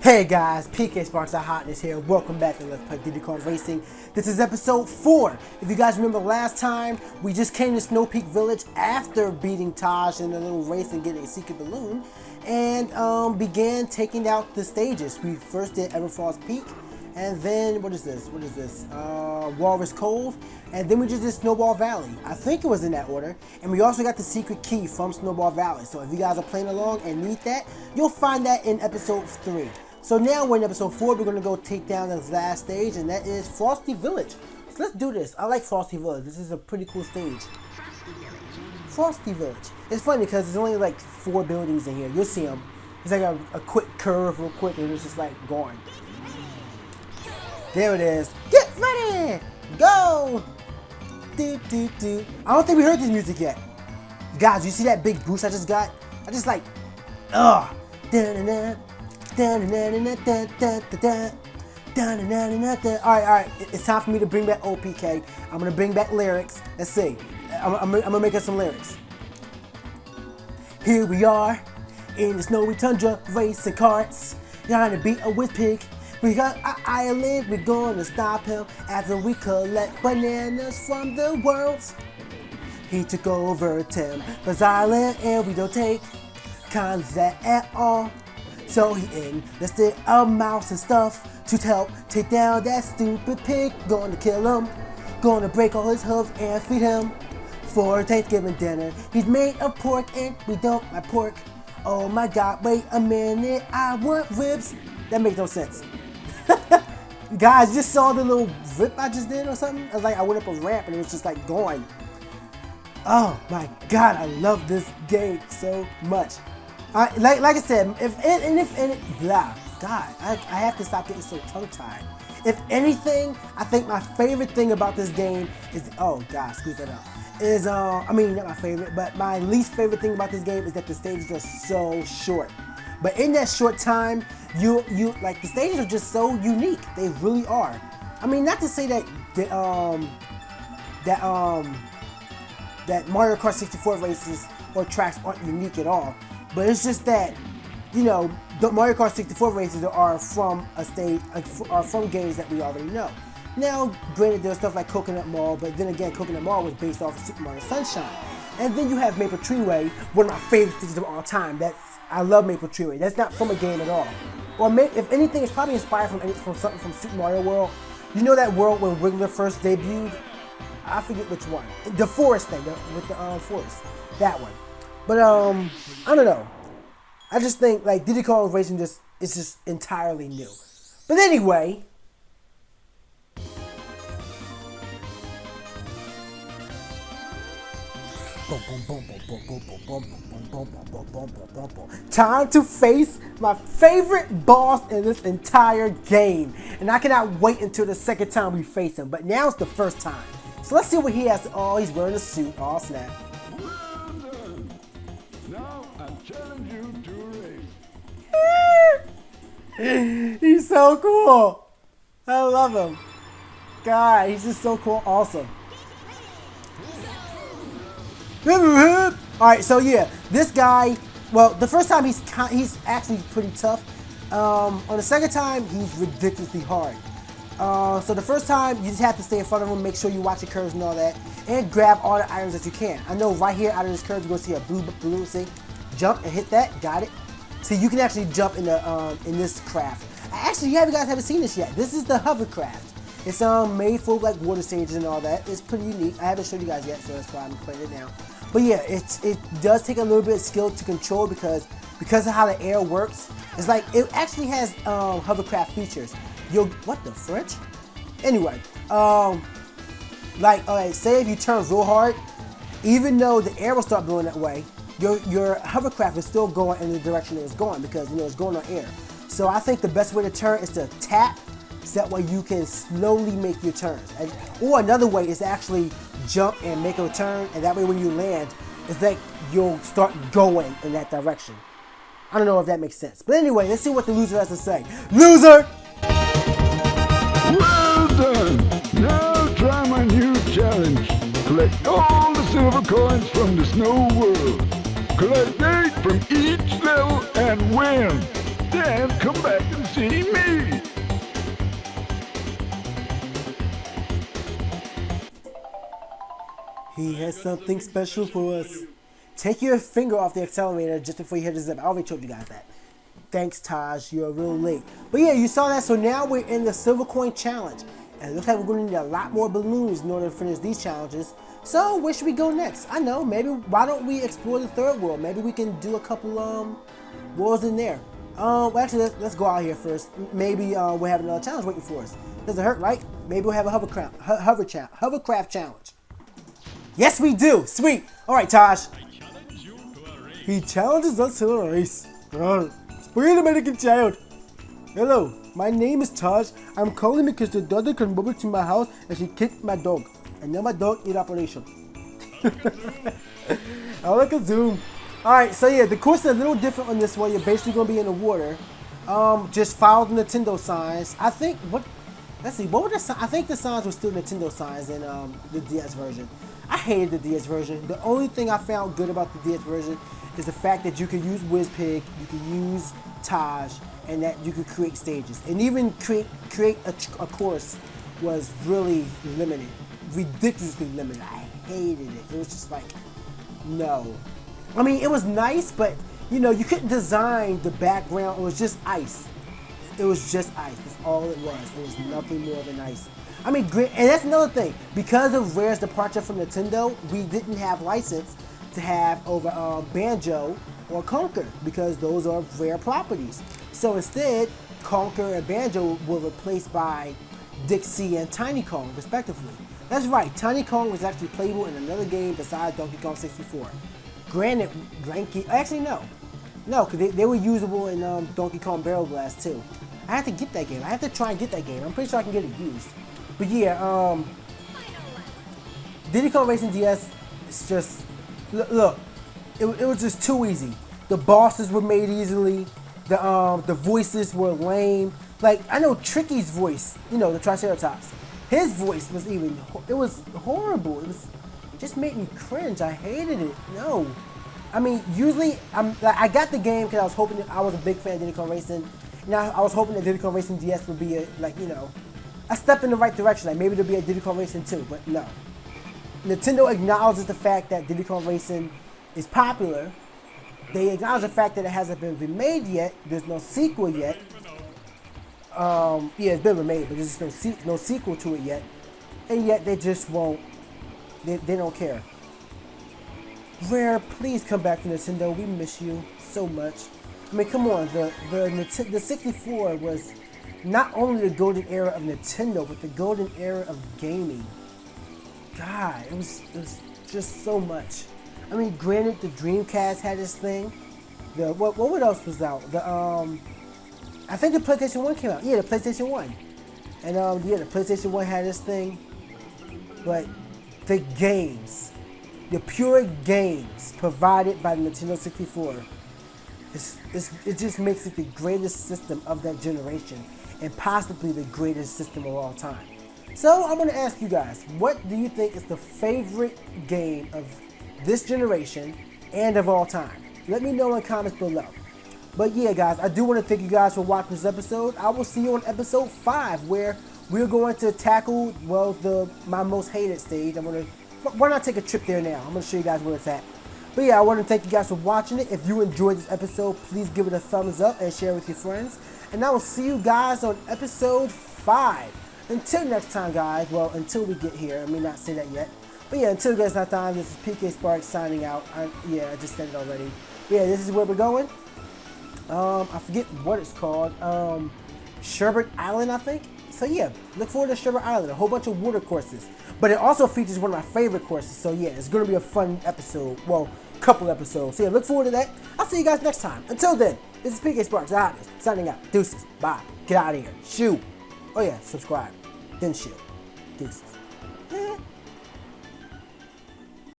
Hey guys, PK Sparks of Hotness here. Welcome back to Let's Play Diddy Racing. This is episode 4. If you guys remember last time, we just came to Snow Peak Village after beating Taj in a little race and getting a secret balloon, and began taking out the stages. We first did Everfall's Peak, and then what is this? Walrus Cove, and then we just did Snowball Valley. I think it was in that order. And we also got the secret key from Snowball Valley. So if you guys are playing along and need that, you'll find that in episode 3. So now we're in episode 4, we're going to go take down the last stage, and that is Frosty Village. So let's do this. I like Frosty Village. This is a pretty cool stage. Frosty Village. It's funny because there's only like 4 buildings in here. You'll see them. It's like a quick curve real quick, and it's just like going. There it is. Get ready! Go! Do, do, do. I don't think we heard this music yet. Guys, you see that big boost I just got? I just like, ugh. Alright, it's time for me to bring back OPK. I'm gonna bring back lyrics. Let's see. I'm gonna make us some lyrics. Here we are in the snowy tundra, racing carts, trying to beat a whiz pig. We got an island, we're gonna stop him after we collect bananas from the world. He took over Timber's island and we don't take contact at all. So he enlisted a mouse and stuff to help take down that stupid pig. Gonna kill him, gonna break all his hooves and feed him for Thanksgiving dinner. He's made of pork and we don't like pork. Oh my God, wait a minute, I want ribs. That makes no sense. Guys, just saw the little rip I just did or something? It was like I went up a ramp and it was just like going. Oh my God, I love this game so much. Like I said, blah, God, I have to stop getting so tongue-tied. If anything, I think my favorite thing about this game is, oh God, screw that up. Is, I mean, not my favorite, but my least favorite thing about this game is that the stages are so short. But in that short time, you like the stages are just so unique. They really are. I mean, not to say that that Mario Kart 64 races or tracks aren't unique at all. But it's just that, you know, the Mario Kart 64 races are from from games that we already know. Now, granted, there's stuff like Coconut Mall, but then again, Coconut Mall was based off of Super Mario Sunshine. And then you have Maple Treeway, one of my favorite stages of all time. I love Maple Treeway. That's not from a game at all. Or if anything, it's probably inspired from something from Super Mario World. You know that world when Wiggler first debuted? I forget which one. The forest thing, with the forest. That one. But I don't know. I just think like Diddy Kong Racing is just entirely new. But anyway, time to face my favorite boss in this entire game, and I cannot wait until the second time we face him. But now it's the first time, so let's see what he has. Oh, he's wearing a suit. Oh snap! Now I challenge you to a race. He's so cool. I love him. God, he's just so cool. Awesome. Alright, so yeah, this guy, well, the first time he's actually pretty tough. On the second time, he's ridiculously hard. So the first time, you just have to stay in front of him, make sure you watch your curves and all that, and grab all the items that you can. I know right here out of this curve, you're gonna see a blue balloon. See, jump and hit that. Got it. See, you can actually jump in this craft. Actually, you guys haven't seen this yet. This is the Hovercraft. It's made for like water stages and all that. It's pretty unique. I haven't showed you guys yet, so that's why I'm playing it now. But yeah, it does take a little bit of skill to control because of how the air works. It's like it actually has hovercraft features. What the French? Anyway, like alright, say if you turn real hard, even though the air will start blowing that way, your hovercraft is still going in the direction it was going because it's going on air. So I think the best way to turn is to tap. So that way you can slowly make your turns. Or another way is to actually jump and make a turn, and that way when you land, it's like you'll start going in that direction. I don't know if that makes sense. But anyway, let's see what the loser has to say. Loser! Well done! Now try my new challenge. Collect all the silver coins from the snow world. Collect 8 from each level and win. Then come back and see me. He has something special for us. Take your finger off the accelerator just before you hit the zip. I already told you guys that. Thanks, Taj. You're real late. But yeah, you saw that. So now we're in the silver coin challenge. And it looks like we're going to need a lot more balloons in order to finish these challenges. So where should we go next? I know. Maybe why don't we explore the third world? Maybe we can do a couple worlds in there. Well, actually, let's go out here first. Maybe we'll have another challenge waiting for us. Doesn't hurt, right? Maybe we'll have a hovercraft challenge. Yes, we do. Sweet. All right, Taj. He challenges us to a race. Spoil American child. Hello, my name is Taj. I'm calling because the daughter came over to my house and she kicked my dog. And now my dog in operation. I like a zoom. Alright, so yeah, the course is a little different on this one. You're basically going to be in the water. Just follow the Nintendo signs. I think, let's see, what were the signs? I think the signs were still Nintendo signs in the DS version. I hated the DS version. The only thing I found good about the DS version is the fact that you could use WizPig, you could use Taj, and that you could create stages. And even create a course was really limited. Ridiculously limited. I hated it. It was just like, no. I mean, it was nice, but you know, you couldn't design the background. It was just ice. It was just ice. That's all it was. It was nothing more than ice. I mean, and that's another thing. Because of Rare's departure from Nintendo, we didn't have license to have over Banjo or Conker because those are Rare properties. So instead, Conker and Banjo were replaced by Dixie and Tiny Kong, respectively. That's right, Tiny Kong was actually playable in another game besides Donkey Kong 64. Granted, actually no, because they were usable in Donkey Kong Barrel Blast too. I have to get that game. I have to try and get that game. I'm pretty sure I can get it used. But yeah, Diddy Kong Racing DS, it's just, look, it was just too easy. The bosses were made easily. The voices were lame. Like, I know Tricky's voice, you know, the Triceratops. His voice was it was horrible. It just made me cringe. I hated it. No. I mean, usually, I got the game because I was hoping I was a big fan of Diddy Kong Racing. Now, I was hoping that Diddy Kong Racing DS would be a step in the right direction. Like, maybe there'll be a Diddy Kong Racing 2, but no. Nintendo acknowledges the fact that Diddy Kong Racing is popular. They acknowledge the fact that it hasn't been remade yet. There's no sequel yet. Yeah, it's been remade, but there's no sequel to it yet. And yet they just won't. They don't care. Rare, please come back to Nintendo. We miss you so much. I mean, come on. The 64 was not only the golden era of Nintendo, but the golden era of gaming. God, it was just so much. I mean, granted, the Dreamcast had this thing. What else was out? I think the PlayStation 1 came out. Yeah, the PlayStation 1. And yeah, the PlayStation 1 had this thing. But the games, the pure games provided by the Nintendo 64, it just makes it the greatest system of that generation and possibly the greatest system of all time. So I'm going to ask you guys, what do you think is the favorite game of this generation and of all time? Let me know in the comments below. But yeah, guys, I do want to thank you guys for watching this episode. I will see you on episode 5, where we're going to tackle, well, my most hated stage. Why not take a trip there now? I'm going to show you guys where it's at. But yeah, I want to thank you guys for watching it. If you enjoyed this episode, please give it a thumbs up and share it with your friends. And I will see you guys on episode 5. Until next time, guys. Well, until we get here. I may not say that yet. But yeah, until next time, this is PK Sparks signing out. I just said it already. But yeah, this is where we're going. I forget what it's called. Sherbert Island, I think. So yeah, look forward to Sherbert Island. A whole bunch of water courses. But it also features one of my favorite courses. So yeah, it's going to be a fun episode. Well, couple episodes. So yeah, look forward to that. I'll see you guys next time. Until then, this is PK Sparks, signing out. Deuces. Bye. Get out of here. Shoot. Oh yeah, subscribe. Then shoot. Deuces.